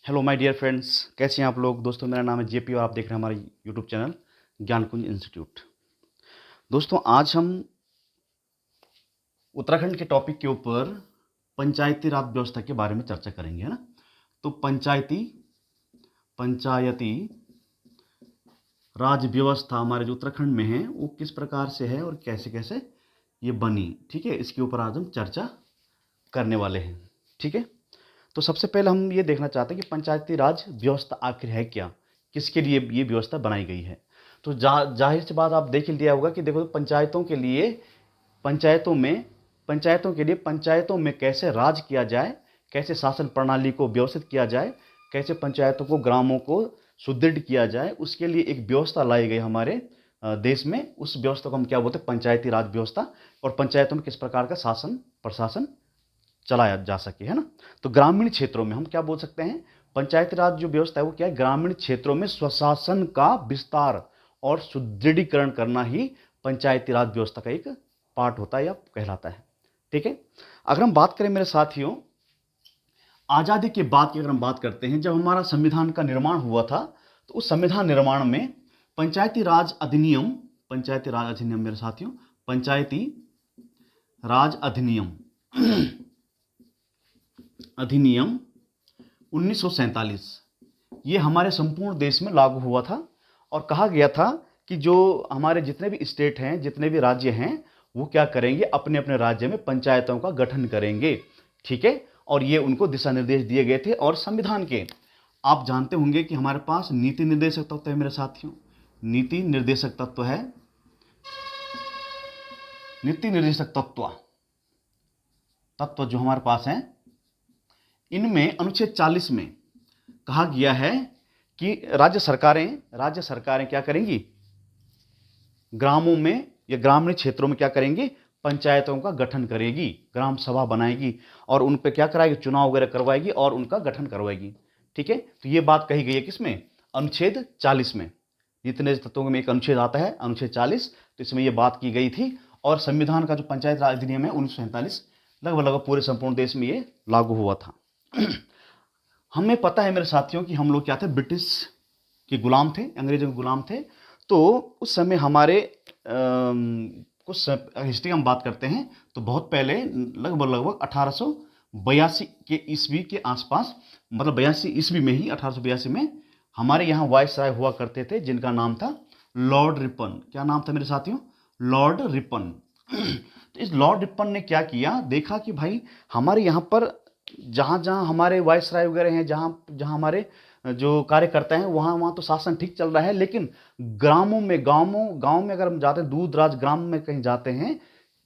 Hello my dear friends, कैसे हैं आप लोग। दोस्तों, मेरा नाम है जेपी और आप देख रहे हैं हमारा यूट्यूब चैनल ज्ञानकुंज इंस्टीट्यूट। दोस्तों, आज हम उत्तराखंड के टॉपिक के ऊपर पंचायती राज व्यवस्था के बारे में चर्चा करेंगे, है ना। तो पंचायती पंचायती राज व्यवस्था हमारे जो उत्तराखंड में है वो किस प्रकार से है और कैसे कैसे ये बनी, ठीक है। इसके ऊपर आज हम चर्चा करने वाले हैं, ठीक है। तो सबसे पहले हम ये देखना चाहते हैं कि पंचायती राज व्यवस्था आखिर है क्या, किसके लिए ये व्यवस्था बनाई गई है। तो जाहिर सी बात आप देख ही लिया होगा कि देखो, पंचायतों में पंचायतों में कैसे राज किया जाए, कैसे शासन प्रणाली को व्यवस्थित किया जाए, कैसे पंचायतों को, ग्रामों को सुदृढ़ किया जाए, उसके लिए एक व्यवस्था लाई गई हमारे देश में। उस व्यवस्था को हम क्या बोलते हैं, पंचायती राज व्यवस्था। और पंचायतों में किस प्रकार का शासन प्रशासन चलाया जा सके, है ना। तो ग्रामीण क्षेत्रों में हम क्या बोल सकते हैं, पंचायती राज जो व्यवस्था है वो क्या है, ग्रामीण क्षेत्रों में स्वशासन का विस्तार और सुदृढ़ीकरण करना ही पंचायती राज व्यवस्था का एक पार्ट होता है या कहलाता है, ठीक है। अगर हम बात करें मेरे साथियों, आज़ादी के बाद की अगर हम बात करते हैं, जब हमारा संविधान का निर्माण हुआ था, तो उस संविधान निर्माण में पंचायती राज अधिनियम मेरे साथियों, पंचायती राज अधिनियम 1947 ये हमारे संपूर्ण देश में लागू हुआ था। और कहा गया था कि जो हमारे जितने भी स्टेट हैं, जितने भी राज्य हैं, वो क्या करेंगे, अपने अपने राज्य में पंचायतों का गठन करेंगे, ठीक है। और ये उनको दिशा निर्देश दिए गए थे। और संविधान के आप जानते होंगे कि हमारे पास नीति निर्देशक तत्व है मेरे साथियों, नीति निर्देशक तत्व है, नीति निर्देशक तत्व जो हमारे पास है, इनमें अनुच्छेद 40 में कहा गया है कि राज्य सरकारें क्या करेंगी, ग्रामों में या ग्रामीण क्षेत्रों में क्या करेंगी, पंचायतों का गठन करेगी, ग्राम सभा बनाएगी और उन पर क्या कराएगी, चुनाव वगैरह करवाएगी और उनका गठन करवाएगी, ठीक है। तो ये बात कही गई है किसमें, अनुच्छेद 40 में। नीति निर्देशक तत्वों में एक अनुच्छेद आता है, अनुच्छेद 40, तो इसमें यह बात की गई थी। और संविधान का जो पंचायत राज अधिनियम है 1947 लगभग पूरे संपूर्ण देश में ये लागू हुआ था। हमें पता है मेरे साथियों कि हम लोग क्या थे, ब्रिटिश के गुलाम थे, अंग्रेजों के गुलाम थे। तो उस समय हमारे कुछ हिस्ट्री हम बात करते हैं तो बहुत पहले लगभग 1882 के ईस्वी के आसपास, मतलब 82 ईस्वी में ही, 1882 में हमारे यहाँ वायसराय हुआ करते थे जिनका नाम था लॉर्ड रिपन। क्या नाम था मेरे साथियों, लॉर्ड रिपन। तो इस लॉर्ड रिपन ने क्या किया, देखा कि भाई हमारे यहाँ पर जहाँ जहाँ हमारे वायसराय वगैरह हैं, जहाँ जहाँ हमारे जो कार्यकर्ता हैं, वहाँ वहाँ तो शासन ठीक चल रहा है, लेकिन गाँव में अगर हम जाते हैं, दूर दराज ग्राम में कहीं जाते हैं,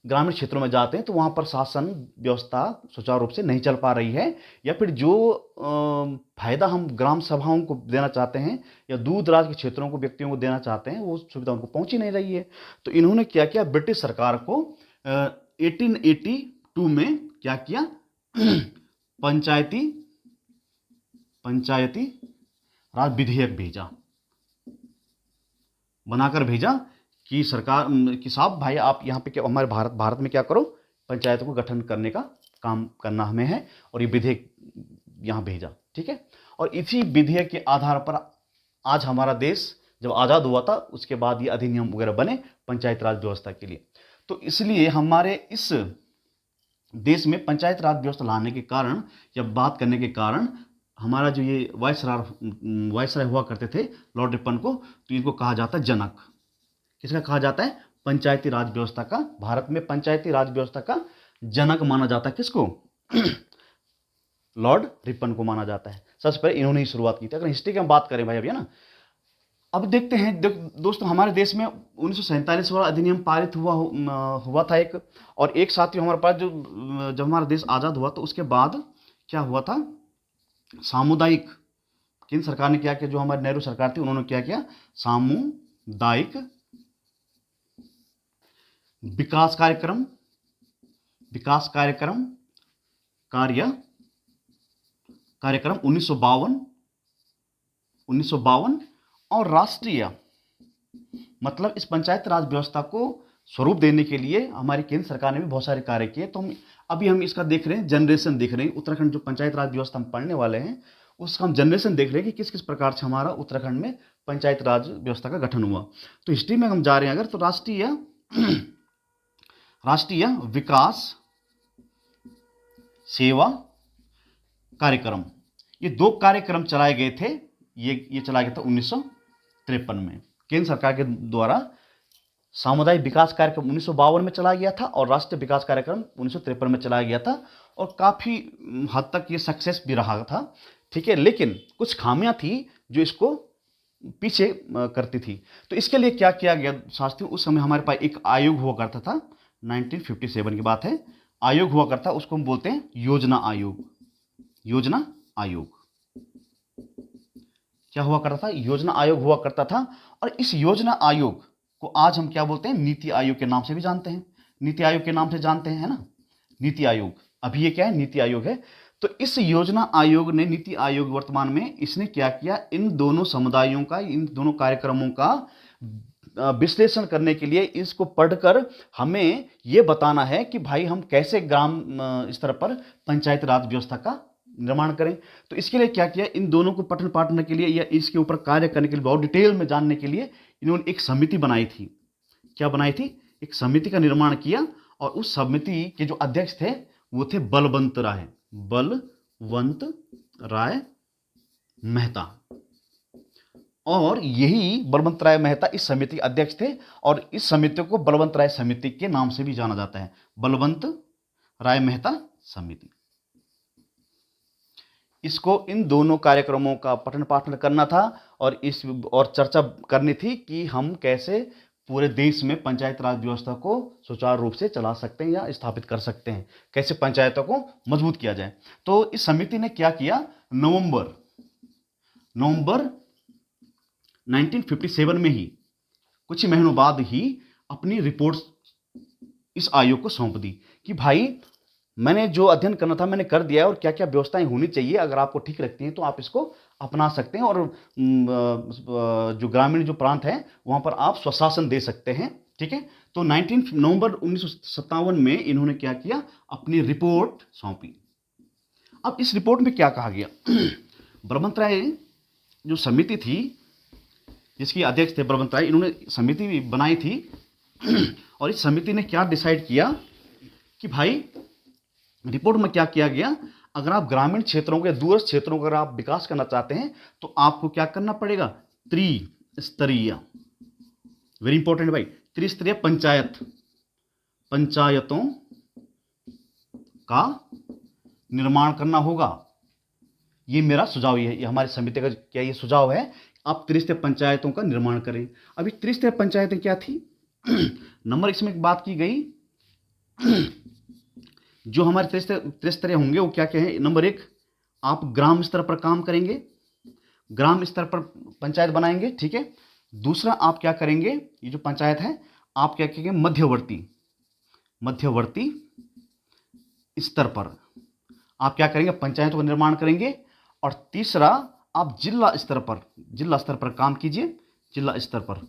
ग्रामीण क्षेत्रों में जाते हैं, तो वहाँ पर शासन व्यवस्था सुचारू रूप से नहीं चल पा रही है, या फिर जो फायदा हम ग्राम सभाओं को देना चाहते हैं या दूर दराज के क्षेत्रों को व्यक्तियों को देना चाहते हैं, वो सुविधा उनको पहुँच ही नहीं रही है। तो इन्होंने क्या किया, ब्रिटिश सरकार को 1882 में क्या किया, पंचायती राज विधेयक बनाकर भेजा कि सरकार कि साहब भाई, आप यहाँ पे क्या, हमारे भारत में क्या करो, पंचायतों को गठन करने का काम करना हमें है, और ये विधेयक यहाँ भेजा, ठीक है। और इसी विधेयक के आधार पर आज हमारा देश जब आज़ाद हुआ था, उसके बाद ये अधिनियम वगैरह बने पंचायत राज व्यवस्था के लिए। तो इसलिए हमारे इस देश में पंचायत राज व्यवस्था लाने के कारण या बात करने के कारण, हमारा जो ये वायसराय हुआ करते थे लॉर्ड रिपन को, तो इनको कहा जाता है जनक। किसका कहा जाता है, पंचायती राज व्यवस्था का, भारत में पंचायती राज व्यवस्था का जनक माना जाता है किसको, लॉर्ड रिपन को माना जाता है। सबसे पहले इन्होंने ही शुरुआत की थी। अगर हिस्ट्री की हम बात करें भाई अभी, है ना, अब देखते हैं। दोस्तों, हमारे देश में 1947 वाला अधिनियम पारित हुआ था एक। और एक साथी हमारे पास जो जब हमारा देश आज़ाद हुआ तो उसके बाद क्या हुआ था, सामुदायिक, केंद्र सरकार ने क्या किया, जो हमारी नेहरू सरकार थी उन्होंने क्या किया, सामुदायिक विकास कार्यक्रम कार्यक्रम 1952 और राष्ट्रीय, मतलब इस पंचायत राज व्यवस्था को स्वरूप देने के लिए हमारी केंद्र सरकार ने भी बहुत सारे कार्य किए। तो हम इसका देख रहे हैं, जनरेशन देख रहे हैं। उत्तराखंड जो पंचायत राज व्यवस्था हम पढ़ने वाले हैं उसका हम जनरेशन देख रहे हैं कि किस किस प्रकार से हमारा उत्तराखंड में पंचायत राज व्यवस्था का गठन हुआ। तो हिस्ट्री में हम जा रहे हैं अगर, तो राष्ट्रीय विकास सेवा कार्यक्रम, ये 2 कार्यक्रम चलाए गए थे। ये चलाया गया था 1953 में केंद्र सरकार के द्वारा। सामुदायिक विकास कार्यक्रम 1952 में चलाया गया था और राष्ट्रीय विकास कार्यक्रम 1953 में चलाया गया था, और काफ़ी हद तक ये सक्सेस भी रहा था, ठीक है। लेकिन कुछ खामियां थी जो इसको पीछे करती थी। तो इसके लिए क्या किया गया साथियों, उस समय हमारे पास एक आयोग हुआ करता था, 1957 की बात है, आयोग हुआ करता, उसको हम बोलते हैं योजना आयोग। योजना आयोग क्या हुआ करता था, योजना आयोग हुआ करता था। और इस योजना आयोग को आज हम क्या बोलते हैं, नीति आयोग के नाम से भी जानते हैं। नीति आयोग के नाम से जानते हैं, है ना, नीति आयोग। अभी ये क्या है, नीति आयोग है। तो इस योजना आयोग ने, नीति आयोग वर्तमान में, इसने क्या किया, इन दोनों समुदायों का, इन दोनों कार्यक्रमों का विश्लेषण करने के लिए इसको पढ़कर हमें यह बताना है कि भाई हम कैसे ग्राम स्तर पर पंचायत राज व्यवस्था का निर्माण करें। तो इसके लिए क्या किया, इन दोनों को पठन पाठन के लिए या इसके ऊपर कार्य करने के लिए, बहुत डिटेल में जानने के लिए इन्होंने एक समिति बनाई थी। क्या बनाई थी, एक समिति का निर्माण किया। और उस समिति के जो अध्यक्ष थे वो थे बलवंत राय मेहता। और यही बलवंत राय मेहता इस समिति के अध्यक्ष थे, और इस समिति को बलवंत राय समिति के नाम से भी जाना जाता है, बलवंत राय मेहता समिति। इसको इन दोनों कार्यक्रमों का पठन पाठन करना था और चर्चा करनी थी कि हम कैसे पूरे देश में पंचायत राज व्यवस्था को सुचारू रूप से चला सकते हैं या स्थापित कर सकते हैं, कैसे पंचायतों को मजबूत किया जाए। तो इस समिति ने क्या किया, नवंबर 1957 में ही, कुछ ही महीनों बाद ही, अपनी रिपोर्ट इस आयोग को सौंप दी कि भाई मैंने जो अध्ययन करना था मैंने कर दिया है, और क्या क्या व्यवस्थाएं होनी चाहिए, अगर आपको ठीक लगती हैं तो आप इसको अपना सकते हैं, और जो ग्रामीण जो प्रांत हैं वहां पर आप स्वशासन दे सकते हैं, ठीक है। तो नवंबर 1957 में इन्होंने क्या किया, अपनी रिपोर्ट सौंपी। अब इस रिपोर्ट में क्या कहा गया, बलवंत राय जो समिति थी, जिसकी अध्यक्ष थे बलवंत राय, इन्होंने समिति बनाई थी। और इस समिति ने क्या डिसाइड किया कि भाई, रिपोर्ट में क्या किया गया, अगर आप ग्रामीण क्षेत्रों के, दूरस्थ क्षेत्रों का अगर आप विकास करना चाहते हैं तो आपको क्या करना पड़ेगा, त्रिस्तरीय, वेरी इंपॉर्टेंट भाई, त्रिस्तरीय पंचायतों का निर्माण करना होगा। ये मेरा सुझाव है, ये हमारी समिति का क्या ये सुझाव है, आप त्रिस्तरीय पंचायतों का निर्माण करें। अभी त्रिस्तरीय पंचायतें क्या थी, नंबर इसमें एक बात की गई, जो हमारे त्रिस्तरीय होंगे वो क्या क्या है, नंबर 1, आप ग्राम स्तर पर काम करेंगे, ग्राम स्तर पर पंचायत बनाएंगे, ठीक है। दूसरा आप क्या करेंगे, ये जो पंचायत है आप क्या करेंगे, मध्यवर्ती स्तर पर आप क्या करेंगे, पंचायतों का निर्माण करेंगे। और तीसरा, आप जिला स्तर पर काम कीजिए, जिला स्तर पर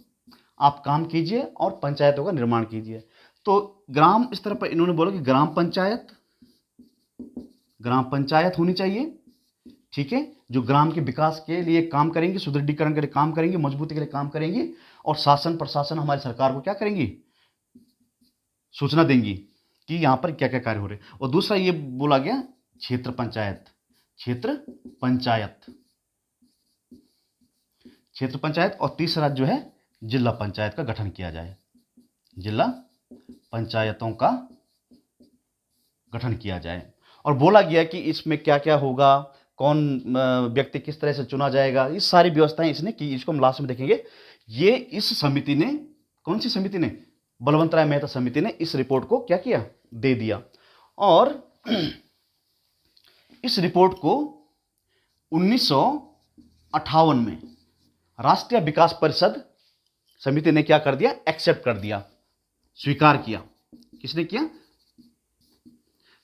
आप काम कीजिए और पंचायतों का निर्माण कीजिए। तो ग्राम स्तर पर इन्होंने बोला कि ग्राम पंचायत होनी चाहिए, ठीक है, जो ग्राम के विकास के लिए काम करेंगे, सुदृढ़ीकरण के लिए काम करेंगे, मजबूती के लिए काम करेंगे, और शासन प्रशासन हमारी सरकार को क्या करेंगी, सूचना देंगी कि यहां पर क्या क्या कार्य हो रहे हैं। और दूसरा ये बोला गया क्षेत्र पंचायत, और तीसरा जो है जिला पंचायत का गठन किया जाए, जिला पंचायतों का गठन किया जाए। और बोला गया कि इसमें क्या क्या होगा, कौन व्यक्ति किस तरह से चुना जाएगा, ये सारी व्यवस्थाएं इसने की। इसको हम लास्ट में देखेंगे। ये इस समिति ने, कौन सी समिति ने, बलवंत राय मेहता समिति ने इस रिपोर्ट को क्या किया, दे दिया। और इस रिपोर्ट को 1958 में राष्ट्रीय विकास परिषद समिति ने क्या कर दिया, एक्सेप्ट कर दिया, स्वीकार किया। किसने किया,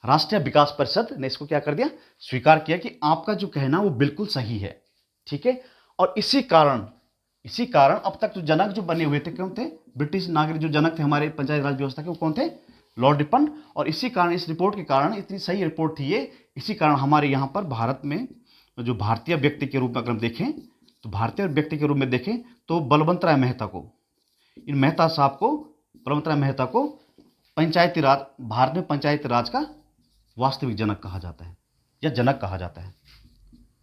राष्ट्रीय विकास परिषद ने इसको क्या कर दिया, स्वीकार किया कि आपका जो कहना वो बिल्कुल सही है, ठीक है। और इसी कारण अब तक जो जनक जो बने हुए थे, कौन थे, ब्रिटिश नागरिक जो जनक थे हमारे पंचायत राज व्यवस्था के, वो कौन थे, लॉर्ड रिपन। और इसी कारण, इस रिपोर्ट के कारण, इतनी सही रिपोर्ट थी ये, इसी कारण हमारे यहाँ पर भारत में जो भारतीय व्यक्ति के रूप में अगर हम देखें, तो भारतीय व्यक्ति के रूप में देखें तो बलवंत राय मेहता को, इन मेहता साहब को, बलवंत राय मेहता को पंचायती राज, भारत में पंचायती राज का वास्तविक जनक कहा जाता है या जनक कहा जाता है।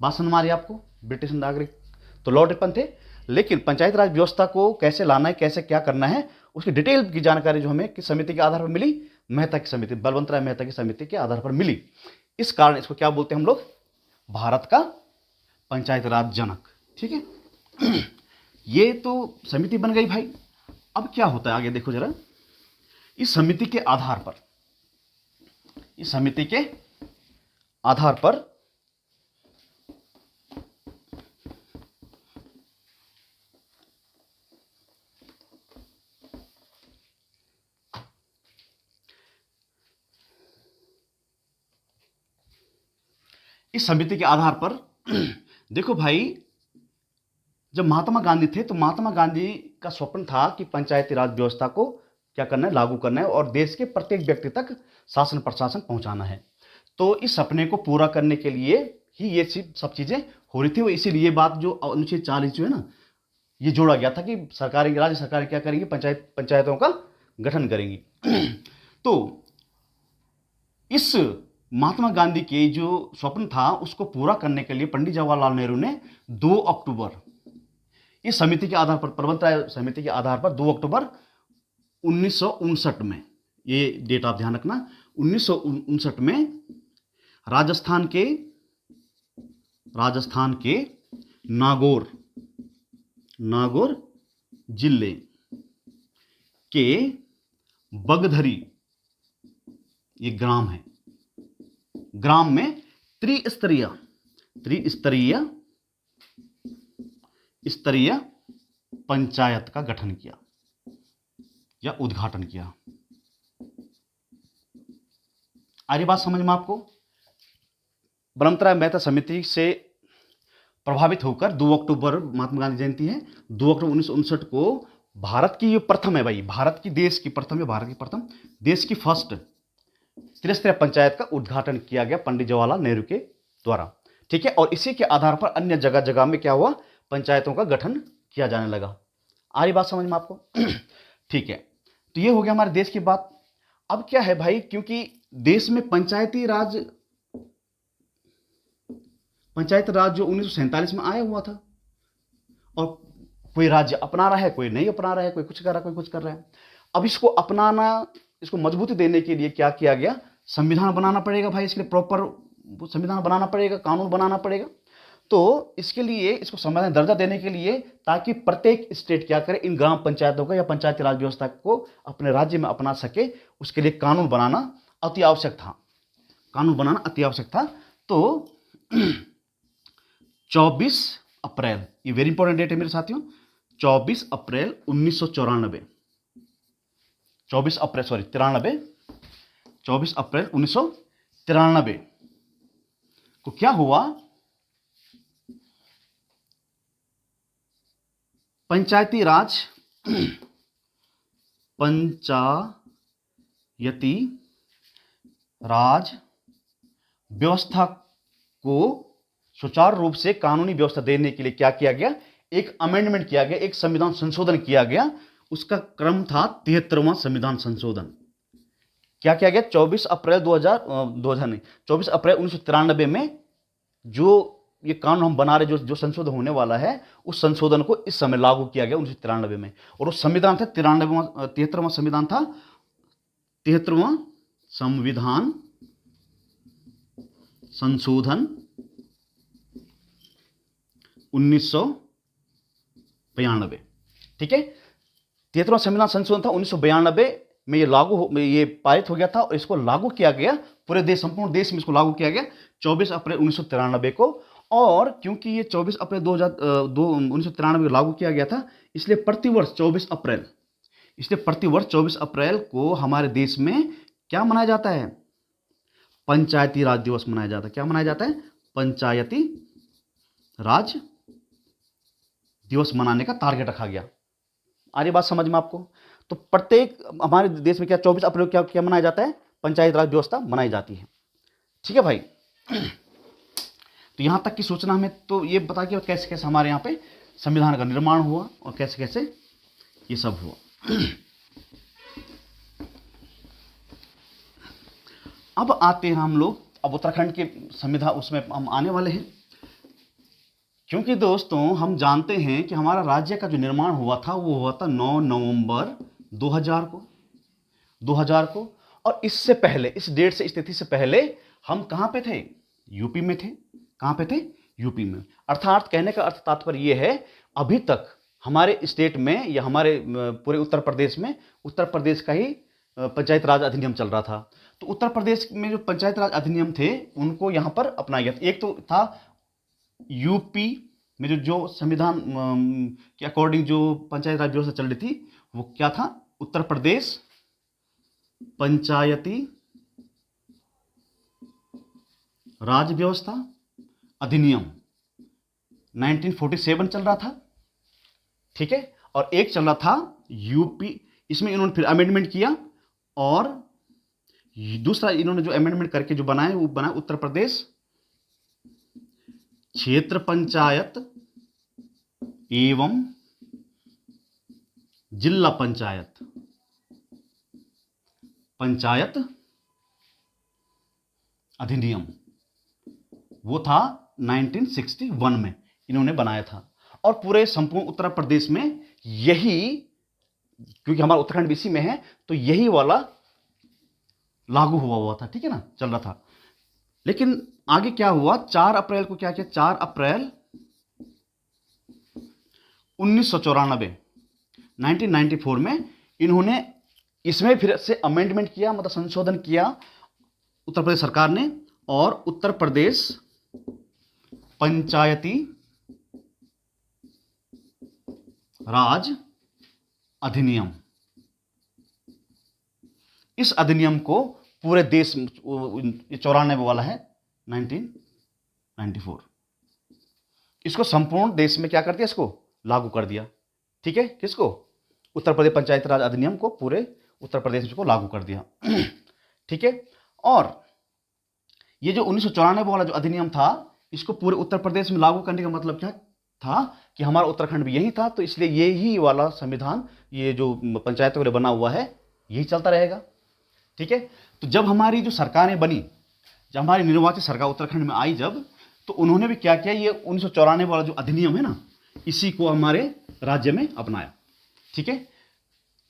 बात समझ में आ रही है आपको? ब्रिटिश नागरिक तो लॉर्ड रिपन थे, लेकिन पंचायती राज व्यवस्था को कैसे लाना है, कैसे क्या करना है, उसकी डिटेल की जानकारी जो हमें किस समिति के आधार पर मिली? मेहता की समिति, बलवंत राय मेहता की समिति के आधार पर मिली। इस कारण इसको क्या बोलते हैं हम लोग? भारत का पंचायती राज जनक। ठीक है, ये तो समिति बन गई भाई। अब क्या होता है आगे देखो जरा। इस समिति के आधार पर, इस समिति के आधार पर इस समिति के आधार पर देखो भाई, जब महात्मा गांधी थे तो महात्मा गांधी का स्वप्न था कि पंचायती राज व्यवस्था को क्या करना है? लागू करना है और देश के प्रत्येक व्यक्ति तक शासन प्रशासन पहुंचाना है। तो इस सपने को पूरा करने के लिए ही ये सब चीजें हो रही थी। वो इसीलिए बात जो अनुच्छेद 40 जो है ना, ये जोड़ा गया था कि सरकारें, राज्य सरकारें क्या करेंगी? पंचायतों का गठन करेंगी। तो इस महात्मा गांधी के जो स्वप्न था उसको पूरा करने के लिए पंडित जवाहरलाल नेहरू ने 2 अक्टूबर इस समिति के आधार पर, प्रबंध राय समिति के आधार पर 2 अक्टूबर 1959 में, ये डेट आप ध्यान रखना, 1959 में राजस्थान के नागौर जिले के बगधरी, ये ग्राम है, ग्राम में त्रिस्तरीय पंचायत का गठन किया या उद्घाटन किया। आ रही बात समझ में आपको? बलवंत राय मेहता समिति से प्रभावित होकर 2 अक्टूबर महात्मा गांधी जयंती है, 2 अक्टूबर 1959 को भारत की ये प्रथम है भाई, भारत की प्रथम देश की फर्स्ट त्रिस्तरीय पंचायत का उद्घाटन किया गया पंडित जवाहरलाल नेहरू के द्वारा। ठीक है, और इसी के आधार पर अन्य जगह जगह में क्या हुआ? पंचायतों का गठन किया जाने लगा। आ रही बात समझ में आपको? ठीक है, तो ये हो गया हमारे देश की बात। अब क्या है भाई, क्योंकि देश में पंचायती राज जो 1947 में आया हुआ था, और कोई राज्य अपना रहा है, कोई नहीं अपना रहा है, कोई कुछ कर रहा है, कोई कुछ कर रहा है। अब इसको अपनाना, इसको मजबूती देने के लिए क्या किया गया? संविधान बनाना पड़ेगा भाई, इसके लिए प्रॉपर संविधान बनाना पड़ेगा, कानून बनाना पड़ेगा। तो इसके लिए, इसको संवैधानिक दर्जा देने के लिए, ताकि प्रत्येक स्टेट क्या करे? इन ग्राम पंचायतों को या पंचायती राज व्यवस्था को अपने राज्य में अपना सके, उसके लिए कानून बनाना अति आवश्यक था। तो 24 अप्रैल, ये वेरी इंपॉर्टेंट डेट है मेरे साथियों, 24 अप्रैल 1994, 24 अप्रैल 1993 को क्या हुआ? पंचायती राज व्यवस्था को सुचारू रूप से कानूनी व्यवस्था देने के लिए क्या किया गया? एक अमेंडमेंट किया गया, एक संविधान संशोधन किया गया। उसका क्रम था 73वां संविधान संशोधन। क्या किया गया? 24 अप्रैल 1993 में जो ये कानून हम बना रहे, जो संशोधन होने वाला है, उस संशोधन को इस समय लागू किया गया 1993 में। और उस संविधान था 73वां संविधान था, 73वां संविधान संशोधन 1992। ठीक है, 73वां संविधान संशोधन था 1992 में, ये पारित हो गया था और इसको लागू किया गया पूरे देश, संपूर्ण देश में इसको लागू किया गया 24 अप्रैल 1993 को। और क्योंकि ये 24 अप्रैल 1993 को लागू किया गया था, इसलिए प्रतिवर्ष 24 अप्रैल को हमारे देश में क्या मनाया जाता है? पंचायती राज दिवस मनाया जाता है। क्या मनाया जाता है? पंचायती राज दिवस मनाने का टारगेट रखा गया। आ रही बात समझ में आपको? तो प्रत्येक हमारे देश में क्या 24 अप्रैल क्या मनाया जाता है? पंचायती राज व्यवस्था मनाई जाती है। ठीक है भाई, तो यहाँ तक की सूचना हमें तो ये बता कि कैसे कैसे हमारे यहाँ पे संविधान का निर्माण हुआ और कैसे कैसे ये सब हुआ। अब आते हैं हम लोग, अब उत्तराखंड के संविधान उसमें हम आने वाले हैं, क्योंकि दोस्तों हम जानते हैं कि हमारा राज्य का जो निर्माण हुआ था वो हुआ था 9 नवंबर 2000 को। और इससे पहले, इस डेट से, इस तिथि से पहले हम कहाँ पे थे? यूपी में थे। कहाँ पे थे? यूपी में। अर्थात कहने का अर्थ तात्पर्य ये है, अभी तक हमारे स्टेट में या हमारे पूरे उत्तर प्रदेश में उत्तर प्रदेश का ही पंचायत राज अधिनियम चल रहा था। तो उत्तर प्रदेश में जो पंचायत राज अधिनियम थे उनको यहाँ पर अपनाया गया। एक तो था यूपी में जो संविधान के अकॉर्डिंग जो पंचायत राज व्यवस्था चल रही थी वो क्या था? उत्तर प्रदेश पंचायती राज व्यवस्था अधिनियम 1947 चल रहा था, ठीक है। और एक चल रहा था यूपी, इसमें इन्होंने फिर अमेंडमेंट किया और दूसरा इन्होंने जो अमेंडमेंट करके जो बनाया वो बना उत्तर प्रदेश क्षेत्र पंचायत एवं जिला पंचायत अधिनियम, वो था 1961 में इन्होंने बनाया था। और पूरे संपूर्ण उत्तर प्रदेश में यही, क्योंकि हमारा उत्तराखंड भी इसी में है, तो यही वाला लागू हुआ था, ठीक है ना, चल रहा था। लेकिन आगे क्या हुआ? 4 अप्रैल को क्या किया? 4 अप्रैल 1994 में इन्होंने इसमें फिर से अमेंडमेंट किया, मतलब संशोधन किया उत्तर प्रदेश सरकार ने, और उत्तर प्रदेश पंचायती राज अधिनियम, इस अधिनियम को पूरे देश में, 94 वाला है 1994, इसको संपूर्ण देश में क्या कर दिया? इसको लागू कर दिया, ठीक है। किसको? उत्तर प्रदेश पंचायत राज अधिनियम को पूरे उत्तर प्रदेश में इसको लागू कर दिया, ठीक है। और ये जो 1994 वाला जो अधिनियम था, इसको पूरे उत्तर प्रदेश में लागू करने का मतलब क्या था कि हमारा उत्तराखंड भी यही था, तो इसलिए यही वाला संविधान, ये जो पंचायतों के लिए बना हुआ है, यही चलता रहेगा, ठीक है। तो जब हमारी जो सरकारें बनी, जब हमारी निर्वाचित सरकार उत्तराखंड में आई जब, तो उन्होंने भी क्या किया? ये 1994 वाला जो अधिनियम है ना, इसी को हमारे राज्य में अपनाया, ठीक है।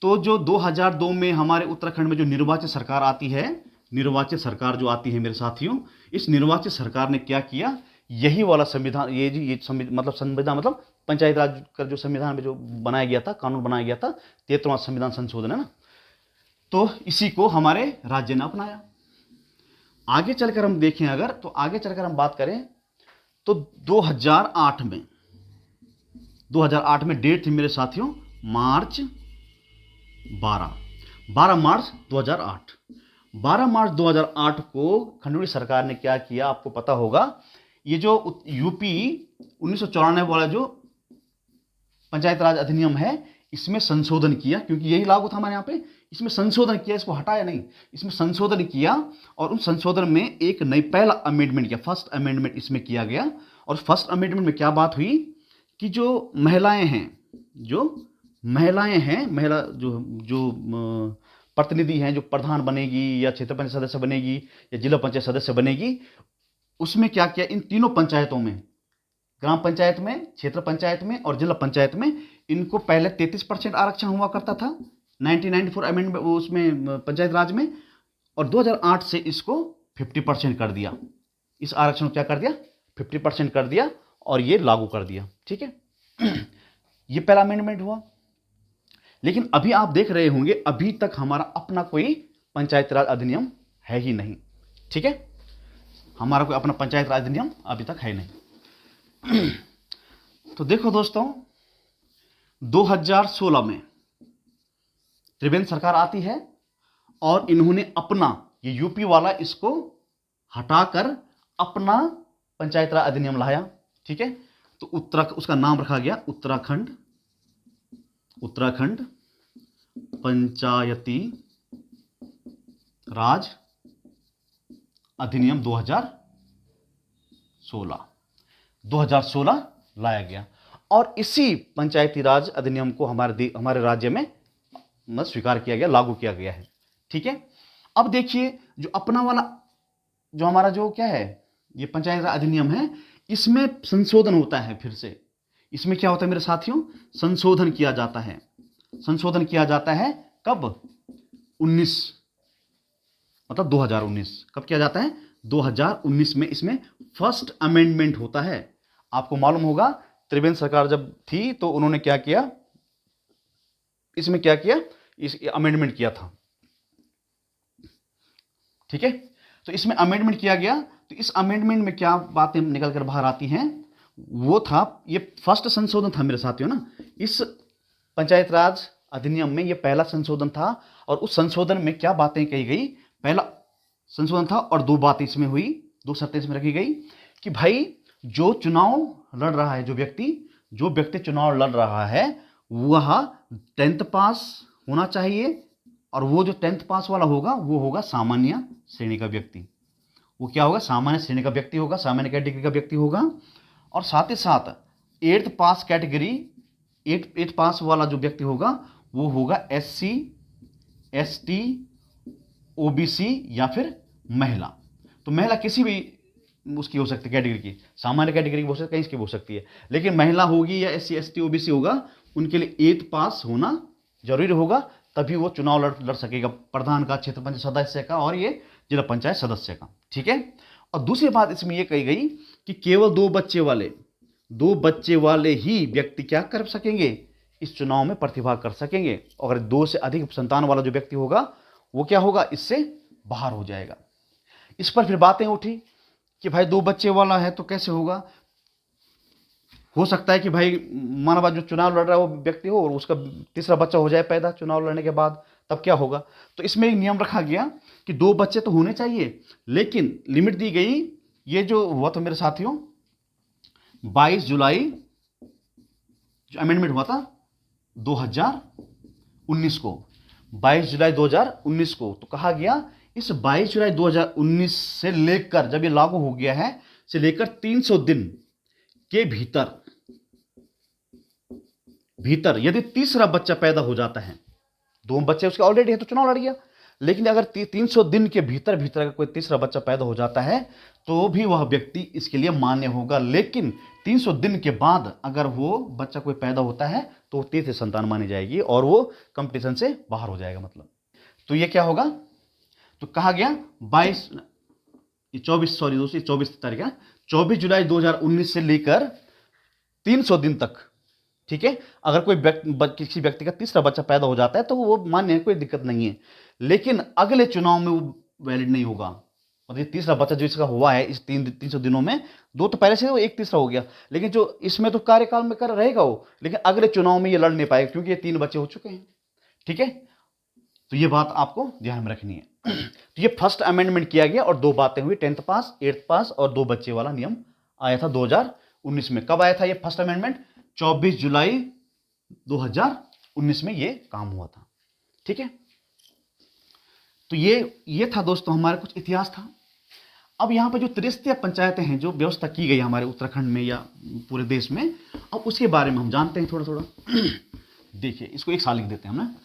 तो जो 2002 में हमारे उत्तराखंड में जो निर्वाचित सरकार आती है, निर्वाचित सरकार जो आती है मेरे साथियों, इस निर्वाचित सरकार ने क्या किया? यही वाला संविधान, ये मतलब संविधान, मतलब पंचायत राज का जो संविधान में जो बनाया गया था, कानून बनाया गया था, 73वां संविधान संशोधन है ना, तो इसी को हमारे राज्य ने अपनाया। आगे चलकर हम देखें अगर, तो आगे चलकर हम बात करें तो 2008 में डेट थी मेरे साथियों, मार्च 12 मार्च 2008। 12 मार्च 2008 को खंडूड़ी सरकार ने क्या किया? आपको पता होगा, ये जो यूपी 1994 वाला जो पंचायत राज अधिनियम है, इसमें संशोधन किया, क्योंकि यही लागू था हमारे यहाँ पे, इसमें संशोधन किया, इसको हटाया नहीं, इसमें संशोधन किया। और उन संशोधन में एक नई पहला अमेंडमेंट किया, फर्स्ट अमेंडमेंट इसमें किया गया। और फर्स्ट अमेंडमेंट में क्या बात हुई कि जो महिलाएं हैं, महिला जो प्रतिनिधि हैं, जो प्रधान बनेगी या क्षेत्र पंचायत सदस्य बनेगी या जिला पंचायत सदस्य बनेगी, उसमें क्या किया? इन तीनों पंचायतों में, ग्राम पंचायत में, क्षेत्र पंचायत में और जिला पंचायत में, इनको पहले 33% आरक्षण हुआ करता था 1994 अमेंडमेंट उसमें पंचायत राज में, और 2008 से इसको 50% कर दिया। इस आरक्षण को क्या कर दिया? 50% कर दिया और ये लागू कर दिया, ठीक है। ये पहला अमेंडमेंट हुआ। लेकिन अभी आप देख रहे होंगे, अभी तक हमारा अपना कोई पंचायत राज अधिनियम है ही नहीं, ठीक है। हमारा कोई अपना पंचायत राज अधिनियम अभी तक है नहीं। तो देखो दोस्तों, 2016 में त्रिवेंद्र सरकार आती है और इन्होंने अपना ये यूपी वाला इसको हटाकर अपना पंचायत राज अधिनियम लाया, ठीक है। तो उसका नाम रखा गया उत्तराखंड पंचायती राज अधिनियम 2016, 2016 लाया गया और इसी पंचायती राज अधिनियम को हमारे राज्य में स्वीकार किया गया, लागू किया गया है। ठीक है, अब देखिए जो अपना वाला जो हमारा जो क्या है ये पंचायत राज अधिनियम है, इसमें संशोधन होता है। फिर से इसमें क्या होता है मेरे साथियों, संशोधन किया जाता है। संशोधन किया जाता है कब, 19 मतलब 2019। कब किया जाता है, 2019 में इसमें फर्स्ट अमेंडमेंट होता है। आपको मालूम होगा त्रिवेंद्र सरकार जब थी तो उन्होंने क्या किया, इसमें क्या किया, इस अमेंडमेंट किया था। ठीक है, तो इसमें अमेंडमेंट किया गया, तो इस अमेंडमेंट में क्या बातें निकल कर बाहर आती हैं, वो था, ये फर्स्ट संशोधन था मेरे साथियों ना, इस पंचायत राज अधिनियम में ये पहला संशोधन था। और उस संशोधन में क्या बातें कही गई, पहला संशोधन था और दो बातें इसमें हुई, दो शर्तें इसमें रखी गई कि भाई जो चुनाव लड़ रहा है, जो व्यक्ति चुनाव लड़ रहा है वह 10th पास होना चाहिए, और वो जो 10th पास वाला होगा वो होगा सामान्य श्रेणी का व्यक्ति। वो क्या होगा, सामान्य श्रेणी का व्यक्ति होगा, सामान्य कैटेगरी का व्यक्ति होगा। और साथ ही साथ 8th पास कैटेगरी, 8th पास वाला जो व्यक्ति होगा वो होगा SC ST OBC या फिर महिला। तो महिला किसी भी उसकी हो सकती है कैटेगरी की, सामान्य कैटेगरी की हो सकती है, कहीं की हो सकती है, लेकिन महिला होगी या SC ST OBC होगा, उनके लिए 8th पास होना जरूरी होगा, तभी वो चुनाव लड़ सकेगा, प्रधान का, क्षेत्र पंचायत सदस्य का और ये जिला पंचायत सदस्य का। ठीक है, और दूसरी बात इसमें यह कही गई कि केवल दो बच्चे वाले ही व्यक्ति क्या कर सकेंगे, इस चुनाव में प्रतिभाग कर सकेंगे। अगर 2 से अधिक संतान वाला जो व्यक्ति होगा वो क्या होगा, इससे बाहर हो जाएगा। इस पर फिर बातें उठी कि भाई 2 बच्चे वाला है तो कैसे होगा, हो सकता है कि भाई मानवा जो चुनाव लड़ रहा है वो व्यक्ति हो और उसका तीसरा बच्चा हो जाए पैदा चुनाव लड़ने के बाद, तब क्या होगा। तो इसमें एक नियम रखा गया कि 2 बच्चे तो होने चाहिए, लेकिन लिमिट दी गई, ये जो हुआ तो मेरे साथियों 22 जुलाई जो अमेंडमेंट हुआ था 2019 को, 22 जुलाई 2019 को, तो कहा गया इस 22 जुलाई 2019 से लेकर, जब ये लागू हो गया है, से लेकर 300 दिन के भीतर यदि तीसरा बच्चा पैदा हो जाता है, 2 बच्चे उसके ऑलरेडी है तो चुनाव लड़ गया, लेकिन अगर 300 दिन के भीतर अगर कोई तीसरा बच्चा पैदा हो जाता है तो भी वह व्यक्ति इसके लिए मान्य होगा। लेकिन 300 दिन के बाद अगर वो बच्चा कोई पैदा होता है तो वो तीसरी संतान मानी जाएगी और वो कंपटीशन से बाहर हो जाएगा। मतलब तो ये क्या होगा, तो कहा गया 24 तारीख है, 24 जुलाई 2019 से लेकर 300 दिन तक। ठीक है, अगर कोई किसी व्यक्ति का तीसरा बच्चा पैदा हो जाता है तो वो मान्य है, कोई दिक्कत नहीं है, लेकिन अगले चुनाव में वो वैलिड नहीं होगा। मतलब तीसरा बच्चा जो इसका हुआ है इस 300 दिनों में, 2 तो पहले से वो एक तीसरा हो गया, लेकिन जो इसमें तो कार्यकाल में कर रहेगा वो, लेकिन अगले चुनाव में ये लड़ नहीं पाएगा क्योंकि ये 3 बच्चे हो चुके हैं। ठीक है, तो ये बात आपको ध्यान में रखनी है। तो ये फर्स्ट अमेंडमेंट किया गया और 2 बातें हुई, 10th पास, 8th पास और 2 बच्चे वाला नियम आया था 2019 में। कब आया था ये फर्स्ट अमेंडमेंट, 24 जुलाई 2019 में ये काम हुआ था। ठीक है, तो ये था दोस्तों हमारा कुछ इतिहास था। अब यहां पर जो त्रिस्तरीय पंचायतें हैं, जो व्यवस्था की गई हमारे उत्तराखंड में या पूरे देश में, अब उसके बारे में हम जानते हैं थोड़ा थोड़ा। देखिए इसको एक साल लिख देते हैं हम ना।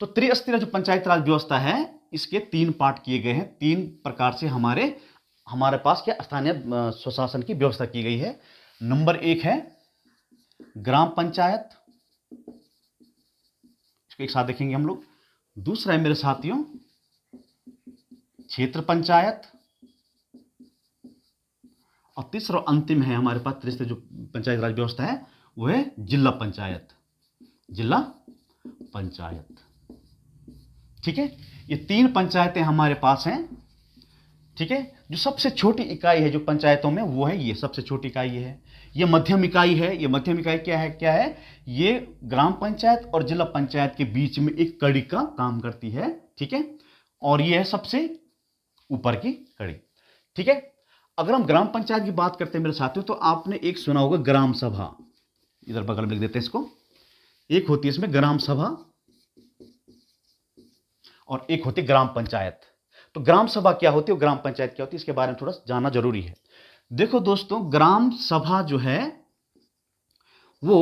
तो त्रिस्तरीय जो पंचायत राज व्यवस्था है, इसके 3 पार्ट किए गए हैं। 3 प्रकार से हमारे पास क्या स्थानीय स्वशासन की व्यवस्था की गई है। नंबर 1 है ग्राम पंचायत, इसको एक साथ देखेंगे हम लोग। दूसरा है मेरे साथियों क्षेत्र पंचायत, और तीसरा अंतिम है हमारे पास त्रिस्तरीय जो पंचायत राज व्यवस्था है वो है जिला पंचायत। ठीक है, ये 3 पंचायतें हमारे पास हैं। ठीक है, जो सबसे छोटी इकाई है जो पंचायतों में वो है, ये सबसे छोटी इकाई है, ये मध्यम इकाई है। ये मध्यम इकाई क्या है, ये ग्राम पंचायत और जिला पंचायत के बीच में एक कड़ी का काम करती है। ठीक है, और ये है सबसे ऊपर की कड़ी। ठीक है, अगर हम ग्राम पंचायत की बात करते हैं मेरे साथियों, तो आपने एक सुना होगा ग्राम सभा, इधर बगल में लिख देते हैं इसको। एक होती है इसमें ग्राम सभा और एक होती है ग्राम पंचायत। तो ग्राम सभा क्या होती है और ग्राम पंचायत क्या होती है, इसके बारे में थोड़ा जानना जरूरी है। देखो दोस्तों, ग्राम सभा जो है वो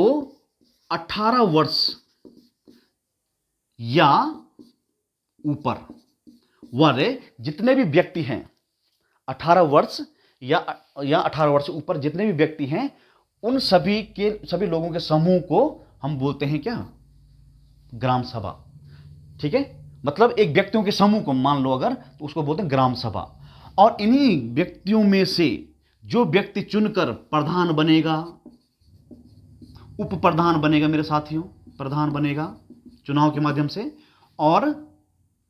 18 वर्ष या ऊपर वाले जितने भी व्यक्ति हैं, 18 वर्ष या 18 वर्ष से ऊपर जितने भी व्यक्ति हैं, उन सभी लोगों के समूह को हम बोलते हैं क्या? ग्राम सभा। ठीक है, मतलब एक व्यक्तियों के समूह को मान लो अगर, तो उसको बोलते हैं ग्राम सभा। और इन्हीं व्यक्तियों में से जो व्यक्ति चुनकर प्रधान बनेगा, उप प्रधान बनेगा मेरे साथियों, प्रधान बनेगा चुनाव के माध्यम से, और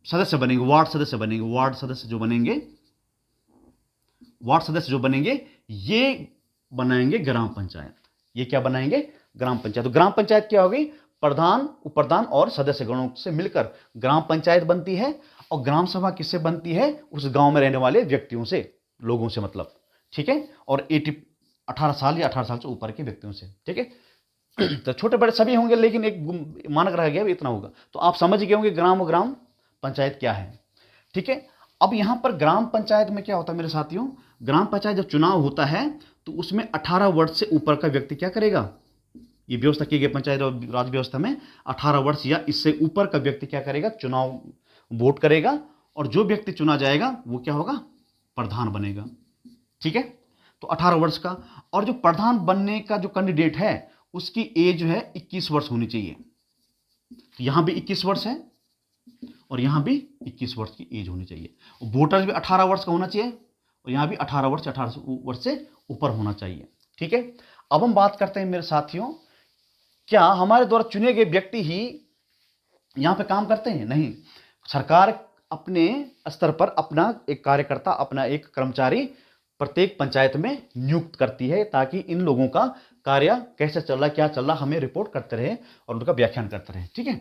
सदस्य बनेंगे, वार्ड सदस्य बनेंगे, वार्ड सदस्य जो बनेंगे, वार्ड सदस्य जो बनेंगे, ये बनाएंगे ग्राम पंचायत। ये क्या बनाएंगे? ग्राम पंचायत। तो ग्राम पंचायत क्या होगी? प्रधान, उप प्रधान और सदस्य गणों से मिलकर ग्राम पंचायत बनती है। और ग्राम सभा किससे बनती है? उस गांव में रहने वाले व्यक्तियों से, लोगों से मतलब। ठीक है, और 18 साल या 18 साल से ऊपर के व्यक्तियों से। ठीक है, तो छोटे बड़े सभी होंगे, लेकिन एक मानक रह गया इतना होगा। तो आप समझ गए होंगे ग्राम पंचायत क्या है। ठीक है, अब यहां पर ग्राम पंचायत में क्या होता है मेरे साथियों? ग्राम पंचायत जब चुनाव होता है तो उसमें 18 वर्ष से ऊपर का व्यक्ति क्या करेगा? ये व्यवस्था की गई पंचायत राज व्यवस्था में 18 वर्ष या इससे ऊपर का व्यक्ति क्या करेगा? चुनाव वोट करेगा, और जो व्यक्ति चुना जाएगा वो क्या होगा? प्रधान बनेगा। ठीक है, तो 18 वर्ष का। और जो प्रधान बनने का जो कैंडिडेट है उसकी एज जो है 21 वर्ष होनी चाहिए। तो यहां भी 21 वर्ष है और यहां भी 21 वर्ष की एज होनी चाहिए। वोटर भी 18 वर्ष का होना चाहिए, और यहां भी 18 वर्ष से ऊपर होना चाहिए। ठीक है, अब हम बात करते हैं मेरे साथियों, क्या हमारे द्वारा चुने गए व्यक्ति ही यहां पे काम करते हैं? नहीं, सरकार अपने स्तर पर अपना एक कार्यकर्ता, अपना एक कर्मचारी प्रत्येक पंचायत में नियुक्त करती है, ताकि इन लोगों का कार्य कैसे चल रहा है, क्या चल रहा, हमें रिपोर्ट करते रहे और उनका व्याख्यान करते रहे। ठीक है,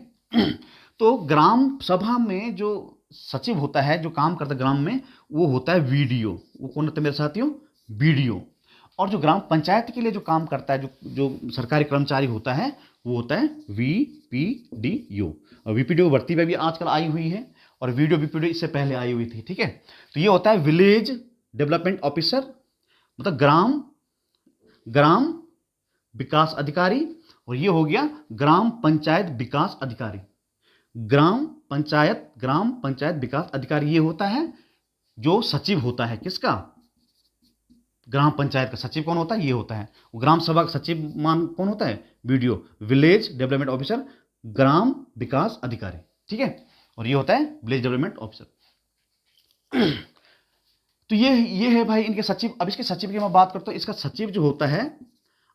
तो ग्राम सभा में जो सचिव होता है, जो काम करता है ग्राम में, वो होता है वीडीओ। वो कौन होता है मेरे साथियों? वीडीओ। और जो ग्राम पंचायत के लिए जो काम करता है, जो सरकारी कर्मचारी होता है, वो होता है वीपीडीओ। और वीपीडीओ भर्ती में भी आजकल आई हुई है, और वीपीडीओ इससे पहले आई हुई थी। ठीक है, तो ये होता है विलेज डेवलपमेंट ऑफिसर, मतलब ग्राम विकास अधिकारी। और ये हो गया ग्राम पंचायत विकास अधिकारी। ग्राम पंचायत विकास अधिकारी ये होता है जो सचिव होता है। किसका? ग्राम पंचायत का सचिव कौन होता है? ये होता है। ग्राम सभा का सचिव कौन होता है? वीडीओ, विलेज डेवलपमेंट ऑफिसर, ग्राम विकास अधिकारी। ठीक है, और ये होता है विलेज डेवलपमेंट ऑफिसर। तो ये है भाई इनके सचिव। अब इसके सचिव की मैं बात करता हूं। इसका सचिव जो होता है,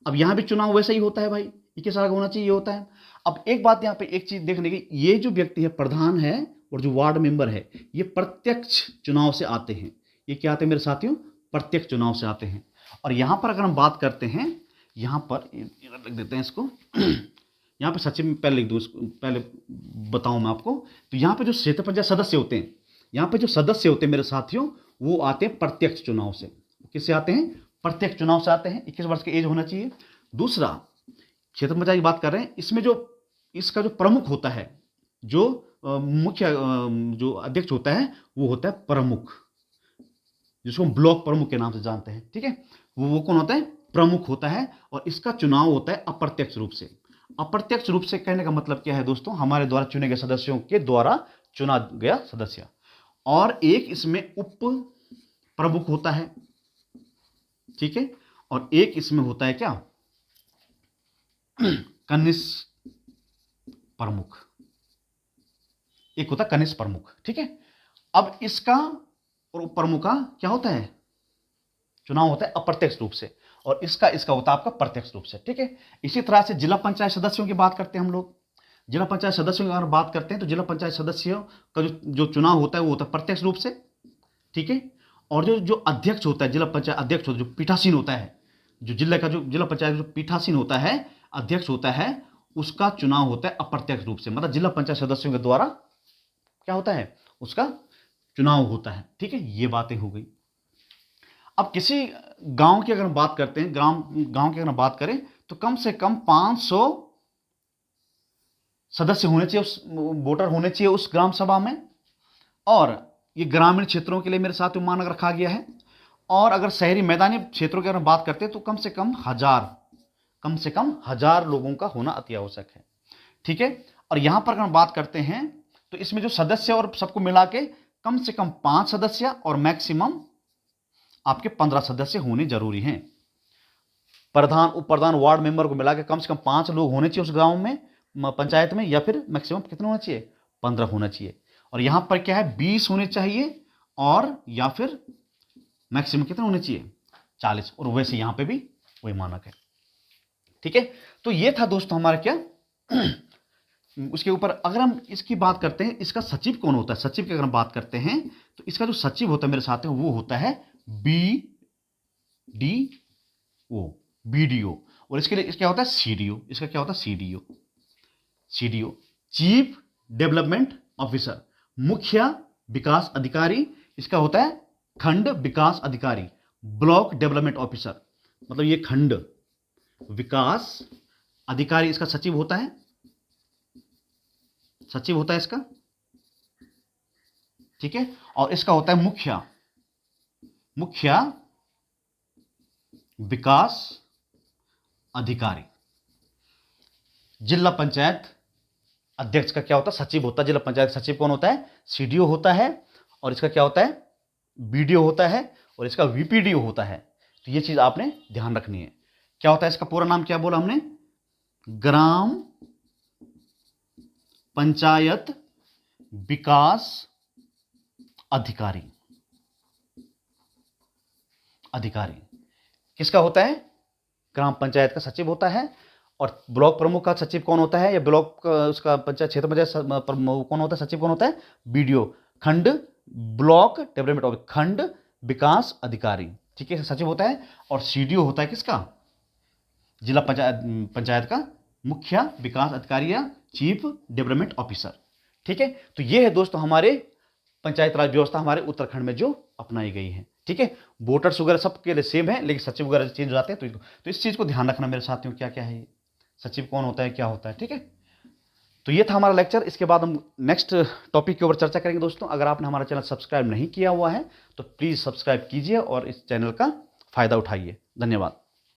अब यहां भी चुनाव वैसा ही होता है भाई, इक्कीस साल का होना चाहिए, ये होता है। अब एक बात यहां पे एक चीज देखने की, ये जो व्यक्ति है प्रधान है और जो वार्ड मेंबर है, ये प्रत्यक्ष चुनाव से आते हैं। ये क्या आते हैं मेरे साथियों? प्रत्यक्ष चुनाव से आते हैं। और यहां पर अगर हम बात करते हैं, यहां पर लिख देते हैं इसको, यहां पर सचिव में पहले लिख दूं, पहले बताऊं मैं आपको। तो यहां पर जो क्षेत्र पंचायत सदस्य होते हैं, यहां पर जो सदस्य होते हैं मेरे साथियों, वो आते हैं प्रत्यक्ष चुनाव से। किससे आते हैं? प्रत्यक्ष चुनाव से आते हैं। 21 वर्ष की एज होना चाहिए। दूसरा, क्षेत्र पंचायत की बात कर रहे हैं, इसमें जो इसका जो प्रमुख होता है, जो मुख्य जो अध्यक्ष होता है, वो होता है प्रमुख, जिसको हम ब्लॉक प्रमुख के नाम से जानते हैं। ठीक है, वो कौन होता है? प्रमुख होता है। और इसका चुनाव होता है अप्रत्यक्ष रूप से। अप्रत्यक्ष रूप से कहने का मतलब क्या है दोस्तों? हमारे द्वारा चुने गए सदस्यों के द्वारा चुना गया सदस्य। और एक इसमें उप प्रमुख होता है। ठीक है, और एक इसमें होता है क्या? कनिष्ठ प्रमुख। एक होता है कनिष्ठ प्रमुख। ठीक है, अब इसका और प्रमुख का क्या होता है? चुनाव होता है अप्रत्यक्ष रूप से, और इसका होता है आपका प्रत्यक्ष रूप से। ठीक है, इसी तरह से जिला पंचायत सदस्यों की बात करते हैं हम लोग। जिला पंचायत सदस्यों की अगर बात करते हैं, तो जिला पंचायत सदस्यों का जो चुनाव होता है, वो होता है प्रत्यक्ष रूप से। ठीक है, और जो अध्यक्ष होता है, जिला पंचायत अध्यक्ष होता है, जो पीठासीन होता है, जो जिला पंचायत जो पीठासीन होता है, अध्यक्ष होता है, उसका चुनाव होता है अप्रत्यक्ष रूप से। मतलब जिला पंचायत सदस्यों के द्वारा क्या होता है? उसका चुनाव होता है। ठीक है, ये बातें हो गई। अब किसी गांव की अगर हम बात करते हैं, गांव की अगर हम बात करें, तो कम से कम 500 सदस्य होने चाहिए, उस वोटर होने चाहिए उस ग्राम सभा में। और ये ग्रामीण क्षेत्रों के लिए मेरे साथ मानक रखा गया है। और अगर शहरी मैदानी क्षेत्रों की अगर बात करते हैं तो कम से कम 1000 लोगों का होना अति आवश्यक है। ठीक है, और यहां पर अगर बात करते हैं तो इसमें जो सदस्य और सबको मिला के कम से कम 5 सदस्य और मैक्सिमम आपके 15 सदस्य होने जरूरी हैं। प्रधान, उप प्रधान, वार्ड मेंबर को मिला के कम से कम 5 लोग होने चाहिए उस गांव में, पंचायत में, या फिर मैक्सिमम कितने होना चाहिए, 15 होना चाहिए। और यहां पर क्या है, 20 होने चाहिए और या फिर मैक्सिमम कितने होने चाहिए, 40। और वैसे यहां पे भी वही मानक है। ठीक है, तो ये था दोस्तों हमारा क्या उसके ऊपर। अगर हम इसकी बात करते हैं, इसका सचिव कौन होता है, सचिव की अगर हम बात करते हैं तो इसका जो सचिव होता है मेरे साथ, वो होता है बीडीओ। और इसके लिए क्या होता है, सीडीओ। इसका क्या होता है, सीडीओ, चीफ डेवलपमेंट ऑफिसर, मुखिया विकास अधिकारी। इसका होता है खंड विकास अधिकारी, ब्लॉक डेवलपमेंट ऑफिसर, मतलब ये खंड विकास अधिकारी इसका सचिव होता है, इसका। ठीक है, और इसका होता है मुखिया विकास अधिकारी। जिला पंचायत अध्यक्ष का क्या होता है, सचिव होता है। जिला पंचायत सचिव कौन होता है, सीडीओ होता है। और इसका क्या होता है, बीडीओ होता है। और इसका वीपीडीओ होता है। तो ये चीज आपने ध्यान रखनी है। क्या होता है इसका पूरा नाम, क्या बोला हमने, ग्राम पंचायत विकास अधिकारी। किसका होता है, ग्राम पंचायत का सचिव होता है। और ब्लॉक प्रमुख का सचिव कौन होता है, या ब्लॉक उसका पंचायत क्षेत्र पंचायत कौन होता है, सचिव कौन होता है, बीडीओ, खंड ब्लॉक डेवलपमेंट ऑफिस, खंड विकास अधिकारी। ठीक है, सचिव होता है। और सीडीओ होता है किसका, जिला पंचायत का मुखिया विकास अधिकारी या चीफ डेवलपमेंट ऑफिसर। ठीक है, तो ये है दोस्तों हमारे पंचायत राज व्यवस्था हमारे उत्तराखंड में जो अपनाई गई है। ठीक है, वोटर्स वगैरह सबके लिए सेम है, लेकिन सचिव वगैरह चेंज हो जाते हैं। तो इस चीज को ध्यान रखना मेरे साथियों, क्या क्या है, सचिव कौन होता है, क्या होता है। ठीक है, तो ये था हमारा लेक्चर। इसके बाद हम नेक्स्ट टॉपिक के ऊपर चर्चा करेंगे। दोस्तों, अगर आपने हमारा चैनल सब्सक्राइब नहीं किया हुआ है तो प्लीज सब्सक्राइब कीजिए और इस चैनल का फायदा उठाइए। धन्यवाद।